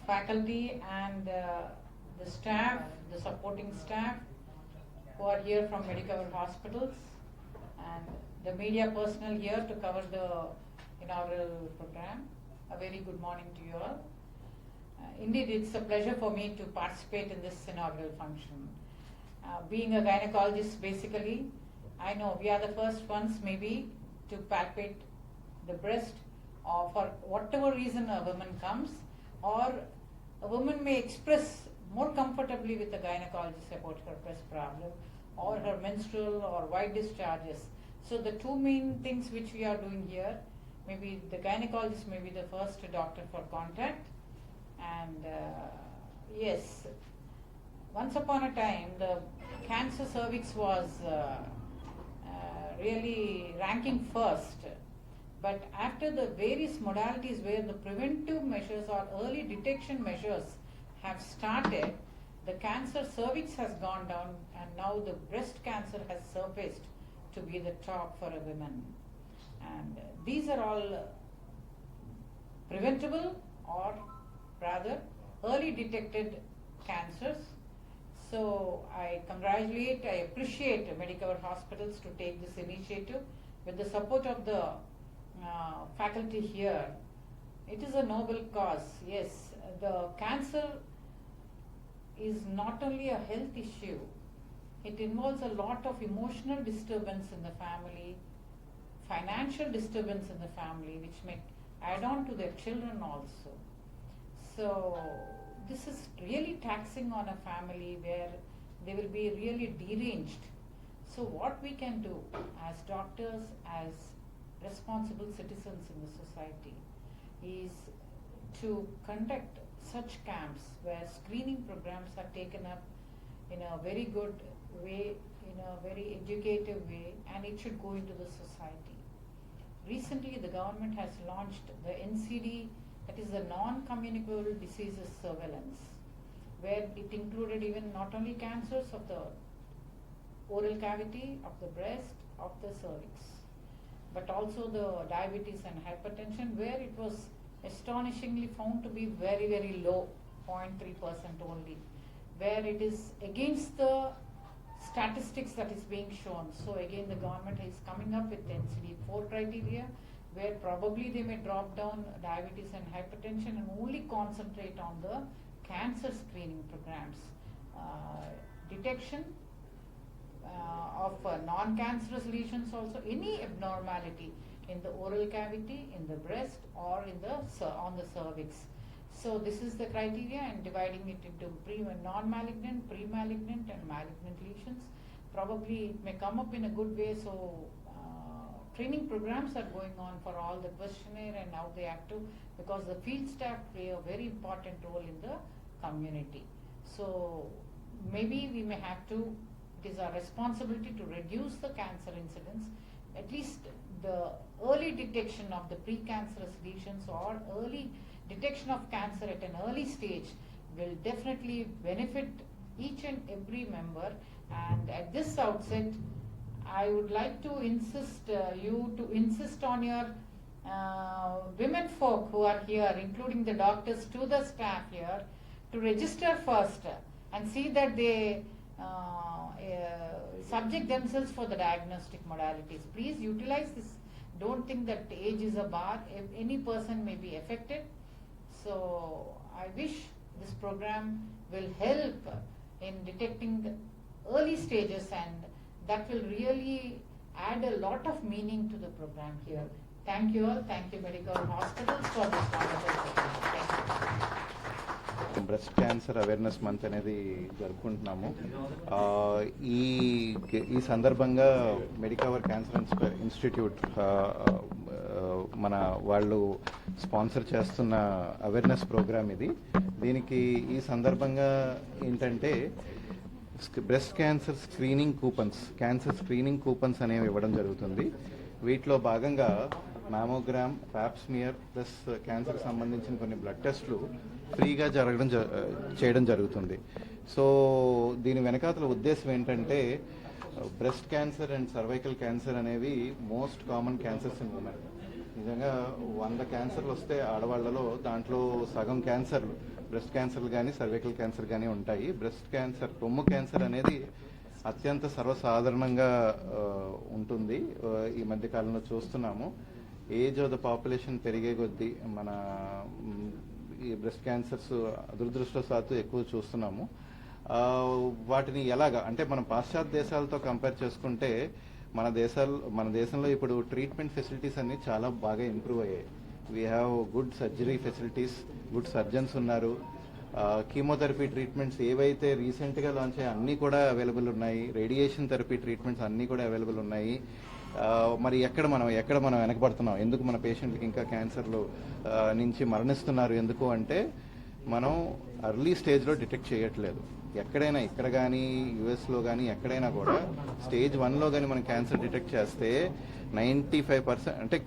faculty and the staff, the supporting staff who are here from Medicover Hospitals, and the media personnel here to cover the inaugural program. A very good morning to you all. Indeed, it's a pleasure for me to participate in this inaugural function. Being a gynecologist, basically, I know we are the first ones maybe to palpate the breast, or for whatever reason a woman comes, or a woman may express more comfortably with the gynecologist about her breast problem or her menstrual or white discharges. So the two main things which we are doing here, maybe the gynecologist may be the first doctor for contact, and yes, once upon a time the cancer cervix was really ranking first, but after the various modalities where the preventive measures or early detection measures have started, the cancer cervix has gone down, and now the breast cancer has surfaced to be the top for a woman. And these are all preventable or rather early detected cancers. So I congratulate, I appreciate Medicover Hospitals to take this initiative with the support of the faculty here. It is a noble cause. Yes, the cancer is not only a health issue, it involves a lot of emotional disturbance in the family, financial disturbance in the family, which may add on to their children also. So this is really taxing on a family where they will be really deranged. So what we can do as doctors, as responsible citizens in the society, is to conduct such camps where screening programs are taken up in a very good way, in a very educative way, and it should go into the society. Recently the government has launched the NCD, that is the non-communicable diseases surveillance, where it included even not only cancers of the oral cavity, of the breast, of the cervix, but also the diabetes and hypertension, where it was astonishingly found to be very, very low, 0.3% only, where it is against the statistics that is being shown. So again the government is coming up with NCD 4 criteria, where probably they may drop down diabetes and hypertension and only concentrate on the cancer screening programs. Detection of non-cancerous lesions also, any abnormality in the oral cavity, in the breast, or in the on the cervix. So this is the criteria, and dividing it into non-malignant, pre-malignant and malignant lesions. Probably it may come up in a good way, so training programs are going on for all the questionnaire and how they have to, because the field staff play a very important role in the community. So maybe we may have to, it is our responsibility to reduce the cancer incidence, at least the early detection of the precancerous lesions or early detection of cancer at an early stage will definitely benefit each and every member. And at this outset, I would like to insist you to insist on your women folk who are here, including the doctors, to the staff here, to register first and see that they subject themselves for the diagnostic modalities. Please utilize this. Don't think that age is a bar. If any person may be affected. So I wish this program will help in detecting the early stages, and that will really add a lot of meaning to the program here. Thank you all. Thank you Medicover Hospitals for this wonderful program. Thank you. Breast cancer awareness month అనేది జరుపుకుంటున్నాము. ఈ సందర్భంగా Medicover cancer institute మన వాళ్ళు sponsor చేస్తున్న awareness programme ఇది. దీనికి ఈ సందర్భంగా ఏంటంటే బ్రెస్ట్ క్యాన్సర్ స్క్రీనింగ్ కూపన్స్ అనేవి ఇవ్వడం జరుగుతుంది. వీటిలో భాగంగా మ్యామోగ్రామ్, ప్యాప్స్మియర్ ప్లస్ క్యాన్సర్కి సంబంధించిన కొన్ని బ్లడ్ టెస్టులు ఫ్రీగా చేయడం జరుగుతుంది. సో దీని వెనకాతల ఉద్దేశం ఏంటంటే breast cancer and cervical cancer అనేవి most common cancers in women. నిజంగా 100 క్యాన్సర్లు వస్తే ఆడవాళ్లలో దాంట్లో సగం క్యాన్సర్లు బ్రెస్ట్ క్యాన్సర్ కానీ సర్వైకల్ క్యాన్సర్ కానీ ఉంటాయి. బ్రెస్ట్ క్యాన్సర్, రొమ్ము క్యాన్సర్ అనేది అత్యంత సర్వసాధారణంగా ఉంటుంది. ఈ మధ్య కాలంలో చూస్తున్నాము. ఏజ్ ఆఫ్ ద పాపులేషన్ పెరిగే కొద్దీ మన ఈ బ్రెస్ట్ క్యాన్సర్స్ దురదృష్టవశాత్తు ఎక్కువ చూస్తున్నాము. వాటిని ఎలాగా అంటే మనం పాశ్చాత్య దేశాలతో కంపేర్ చేసుకుంటే మన దేశంలో ఇప్పుడు ట్రీట్మెంట్ ఫెసిలిటీస్ అన్ని చాలా బాగా ఇంప్రూవ్ అయ్యాయి. We have good surgery facilities, good surgeons ఉన్నారు. కీమోథెరపీ ట్రీట్మెంట్స్ ఏవైతే రీసెంట్గా లాంచ్ అయ్యాయి అన్నీ కూడా అవైలబుల్ ఉన్నాయి. రేడియేషన్ థెరపీ ట్రీట్మెంట్స్ అన్నీ కూడా అవైలబుల్ ఉన్నాయి. మరి ఎక్కడ మనం వెనకబడుతున్నాం? ఎందుకు మన పేషెంట్కి ఇంకా క్యాన్సర్లు నుంచి మరణిస్తున్నారు? ఎందుకు అంటే మనం అర్లీ స్టేజ్లో డిటెక్ట్ చేయట్లేదు. ఎక్కడైనా ఇక్కడ కానీ యుఎస్లో కానీ ఎక్కడైనా కూడా స్టేజ్ 1లో కానీ మనం క్యాన్సర్ డిటెక్ట్ చేస్తే 95% అంటే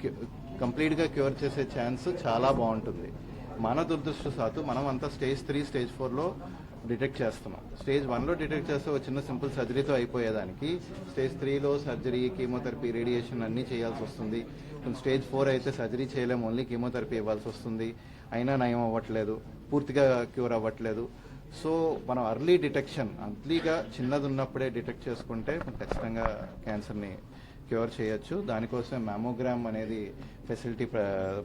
కంప్లీట్గా క్యూర్ చేసే ఛాన్స్ చాలా బాగుంటుంది. మన దురదృష్టవశాత్తు మనం అంతా స్టేజ్ 3, స్టేజ్ 4లో డిటెక్ట్ చేస్తున్నాం. స్టేజ్ 1లో డిటెక్ట్ చేస్తే ఒక చిన్న సింపుల్ సర్జరీతో అయిపోయేదానికి స్టేజ్ 3లో సర్జరీ, కీమోథెరపీ, రేడియేషన్ అన్నీ చేయాల్సి వస్తుంది. స్టేజ్ 4 అయితే సర్జరీ చేయలేము, ఓన్లీ కీమోథెరపీ ఇవ్వాల్సి వస్తుంది. అయినా నయం అవ్వట్లేదు, పూర్తిగా క్యూర్ అవ్వట్లేదు. సో మనం అర్లీ అర్లీగా చిన్నది ఉన్నప్పుడే డిటెక్ట్ చేసుకుంటే ఖచ్చితంగా క్యాన్సర్ని క్యూర్ చేయొచ్చు. దానికోసం మ్యామోగ్రామ్ అనేది ఫెసిలిటీ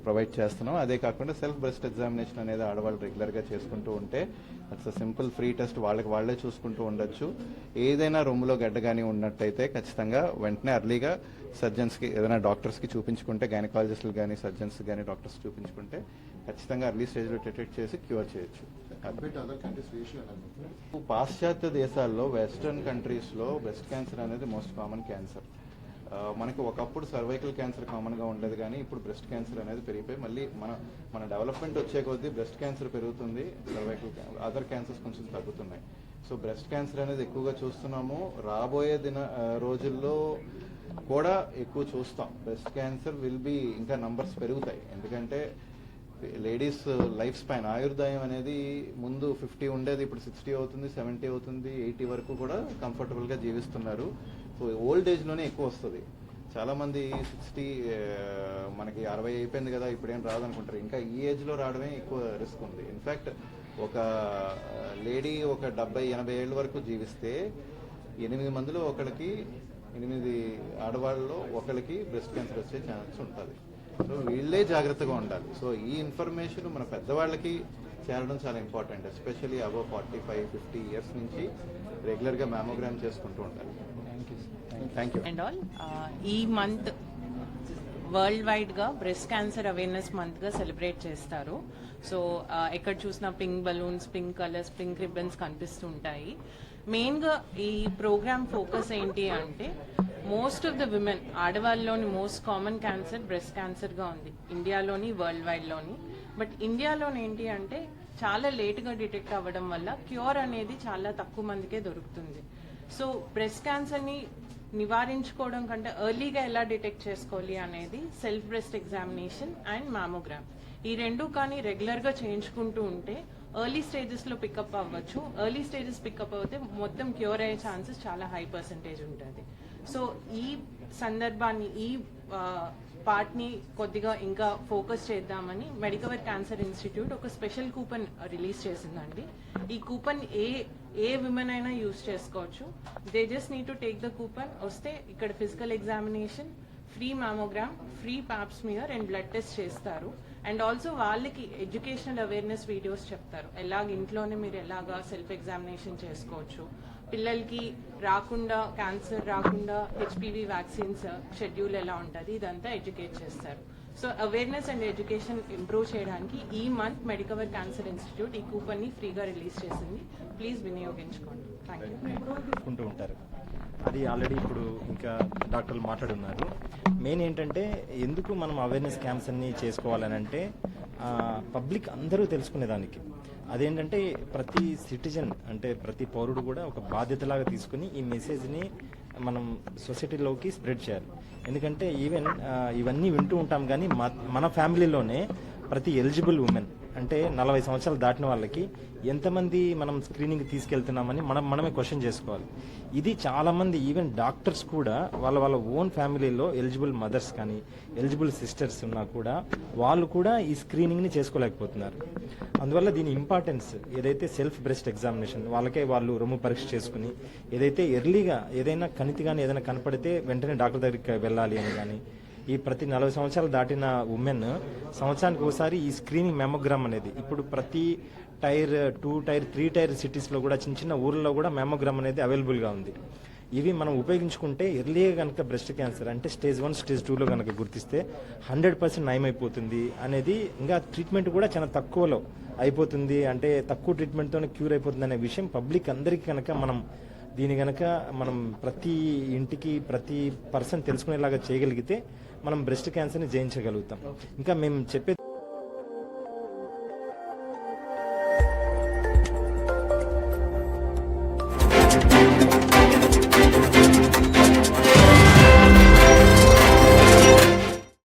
ప్రొవైడ్ చేస్తున్నాం. అదే కాకుండా సెల్ఫ్ బ్రెస్ట్ ఎగ్జామినేషన్ అనేది ఆడవాళ్ళు రెగ్యులర్గా చేసుకుంటూ ఉంటే అట్స్ సింపుల్ ఫ్రీ టెస్ట్, వాళ్ళే చూసుకుంటూ ఉండొచ్చు. ఏదైనా రొమ్ములో గడ్డ కానీ ఉన్నట్టయితే ఖచ్చితంగా వెంటనే అర్లీగా సర్జన్స్కి, ఏదైనా డాక్టర్స్కి చూపించుకుంటే, గైనకాలజిస్టులు కానీ సర్జన్స్ కానీ డాక్టర్స్ చూపించుకుంటే ఖచ్చితంగా అర్లీ స్టేజ్లో డిటెక్ట్ చేసి క్యూర్ చేయొచ్చు. పాశ్చాత్య దేశాల్లో, వెస్టర్న్ కంట్రీస్లో బ్రెస్ట్ క్యాన్సర్ అనేది మోస్ట్ కామన్ క్యాన్సర్. మనకి ఒకప్పుడు సర్వైకల్ క్యాన్సర్ కామన్గా ఉండేది, కానీ ఇప్పుడు బ్రెస్ట్ క్యాన్సర్ అనేది పెరిగిపోయి మళ్ళీ మన డెవలప్మెంట్ వచ్చే కొద్దీ బ్రెస్ట్ క్యాన్సర్ పెరుగుతుంది, సర్వైకల్ అదర్ క్యాన్సర్స్ కొంచెం తగ్గుతున్నాయి. సో బ్రెస్ట్ క్యాన్సర్ అనేది ఎక్కువగా చూస్తున్నాము. రాబోయే రోజుల్లో కూడా ఎక్కువ చూస్తాం. బ్రెస్ట్ క్యాన్సర్ ఇంకా నంబర్స్ పెరుగుతాయి. ఎందుకంటే లేడీస్ లైఫ్ స్పాన్, ఆయుర్దాయం అనేది ముందు 50 ఉండేది, ఇప్పుడు 60 అవుతుంది, 70 అవుతుంది, 80 వరకు కూడా కంఫర్టబుల్గా జీవిస్తున్నారు. సో ఓల్డ్ ఏజ్లోనే ఎక్కువ వస్తుంది. చాలామంది 60 మనకి 60 అయిపోయింది కదా ఇప్పుడేం రాదనుకుంటారు. ఇంకా ఈ ఏజ్లో రావడమే ఎక్కువ రిస్క్ ఉంది. ఇన్ఫ్యాక్ట్ ఒక లేడీ ఒక 70-80 ఏళ్ళ వరకు జీవిస్తే 8 మందిలో ఒకరికి, 8 ఆడవాళ్ళలో ఒకరికి బ్రెస్ట్ క్యాన్సర్ వచ్చే ఛాన్స్ ఉంటుంది. సో వీళ్ళే జాగ్రత్తగా ఉండాలి. సో ఈ ఇన్ఫర్మేషన్ మన పెద్దవాళ్ళకి చేరడం చాలా ఇంపార్టెంట్. ఎస్పెషల్లీ అబవ్ 45-50 ఇయర్స్ నుంచి రెగ్యులర్గా మ్యామోగ్రామ్ చేసుకుంటూ ఉండాలి. Thank you. అండ్ ఆల్ ఈ మంత్ వరల్డ్ వైడ్గా బ్రెస్ట్ క్యాన్సర్ అవేర్నెస్ మంత్గా సెలబ్రేట్ చేస్తారు. సో ఎక్కడ చూసినా pink balloons, pink colours, pink ribbons కనిపిస్తుంటాయి. మెయిన్గా ఈ ప్రోగ్రామ్ ఫోకస్ ఏంటి అంటే మోస్ట్ ఆఫ్ ద విమెన్, ఆడవాళ్ళలోని మోస్ట్ కామన్ క్యాన్సర్ బ్రెస్ట్ క్యాన్సర్గా ఉంది ఇండియాలోని, వరల్డ్ వైడ్లోని. బట్ ఇండియాలోని ఏంటి అంటే చాలా లేట్గా డిటెక్ట్ అవ్వడం వల్ల క్యూర్ అనేది చాలా తక్కువ మందికే దొరుకుతుంది. సో బ్రెస్ట్ క్యాన్సర్ని నివారించుకోవడం కంటే ఎర్లీగా ఎలా డిటెక్ట్ చేసుకోవాలి అనేది self breast examination and mammogram. ఈ రెండు కానీ రెగ్యులర్గా చేయించుకుంటూ ఉంటే ఎర్లీ స్టేజెస్లో పికప్ అవ్వచ్చు. ఎర్లీ స్టేజెస్ పికప్ అవుతే మొత్తం క్యూర్ అయ్యే ఛాన్సెస్ చాలా హై పర్సెంటేజ్ ఉంటుంది. సో ఈ సందర్భాన్ని, ఈ పార్ట్ని కొద్దిగా ఇంకా ఫోకస్ చేద్దామని మెడికవర్ క్యాన్సర్ ఇన్స్టిట్యూట్ ఒక స్పెషల్ కూపన్ రిలీజ్ చేసిందండి. ఈ కూపన్ ఏ విమెన్ అయినా యూజ్ చేసుకోవచ్చు. They just need to take the coupon. వస్తే ఇక్కడ physical examination, free mammogram, free Pap smear and blood test చేస్తారు. అండ్ ఆల్సో వాళ్ళకి ఎడ్యుకేషనల్ అవేర్నెస్ వీడియోస్ చెప్తారు. ఇంట్లోనే మీరు ఎలాగా సెల్ఫ్ ఎగ్జామినేషన్ చేసుకోవచ్చు, పిల్లలకి రాకుండా, క్యాన్సర్ రాకుండా హెచ్పివి వ్యాక్సిన్స్ షెడ్యూల్ ఎలా ఉంటుంది, ఇదంతా ఎడ్యుకేట్ చేస్తారు. So awareness and education improve చేయడానికి ఈ మంత్ మెడికవర్ క్యాన్సర్ ఇన్స్టిట్యూట్ ఈ కూపన్ని ఫ్రీగా రిలీజ్ చేసింది. ప్లీజ్ వినియోగించుకోండి. Thank you. ఉంటారు అది ఆల్రెడీ ఇప్పుడు ఇంకా డాక్టర్లు మాట్లాడున్నారు. మెయిన్ ఏంటంటే ఎందుకు మనం అవేర్నెస్ క్యాంప్స్ అన్ని చేసుకోవాలని అంటే పబ్లిక్ అందరూ తెలుసుకునేదానికి. అదేంటంటే ప్రతి సిటిజన్ అంటే ప్రతి పౌరుడు కూడా ఒక బాధ్యతలాగా తీసుకుని ఈ మెసేజ్ని మనం సొసైటీలోకి స్ప్రెడ్ చేయాలి. ఎందుకంటే ఈవెన్ ఇవన్నీ వింటూ ఉంటాం, కానీ మన ఫ్యామిలీలోనే ప్రతి ఎలిజిబుల్ ఉమెన్ అంటే 40 సంవత్సరాలు దాటిన వాళ్ళకి ఎంతమంది మనం స్క్రీనింగ్ తీసుకెళ్తున్నామని మనమే క్వశ్చన్ చేసుకోవాలి. ఇది చాలామంది ఈవెన్ డాక్టర్స్ కూడా వాళ్ళ ఓన్ ఫ్యామిలీలో ఎలిజిబుల్ మదర్స్ కానీ ఎలిజిబుల్ సిస్టర్స్ ఉన్నా కూడా వాళ్ళు కూడా ఈ స్క్రీనింగ్ని చేసుకోలేకపోతున్నారు. అందువల్ల దీని ఇంపార్టెన్స్ ఏదైతే సెల్ఫ్ బ్రెస్ట్ ఎగ్జామినేషన్ వాళ్ళకే వాళ్ళు రొమ్ము పరీక్ష చేసుకుని ఏదైతే ఎర్లీగా ఏదైనా కణితి కానీ ఏదైనా కనపడితే వెంటనే డాక్టర్ దగ్గరికి వెళ్ళాలి అని కానీ ఈ ప్రతి 40 సంవత్సరాలు దాటిన ఉమెన్ సంవత్సరానికి ఒకసారి ఈ స్క్రీనింగ్ మెమోగ్రామ్ అనేది ఇప్పుడు ప్రతి టైర్ 2 టైర్ 3 టైర్ సిటీస్లో కూడా చిన్న చిన్న ఊర్లలో కూడా మెమోగ్రామ్ అనేది అవైలబుల్గా ఉంది. ఇవి మనం ఉపయోగించుకుంటే ఎర్లీగా కనుక బ్రెస్ట్ క్యాన్సర్ అంటే స్టేజ్ 1 స్టేజ్ 2లో కనుక గుర్తిస్తే 100% నయమైపోతుంది అనేది, ఇంకా ట్రీట్మెంట్ కూడా చాలా తక్కువలో అయిపోతుంది, అంటే తక్కువ ట్రీట్మెంట్తోనే క్యూర్ అయిపోతుంది అనే విషయం పబ్లిక్ అందరికీ కనుక మనం ప్రతి ఇంటికి ప్రతి పర్సన్ తెలుసుకునేలాగా చేయగలిగితే మనం బ్రెస్ట్ క్యాన్సర్ని జయించగలుగుతాం. ఇంకా మేము చెప్పే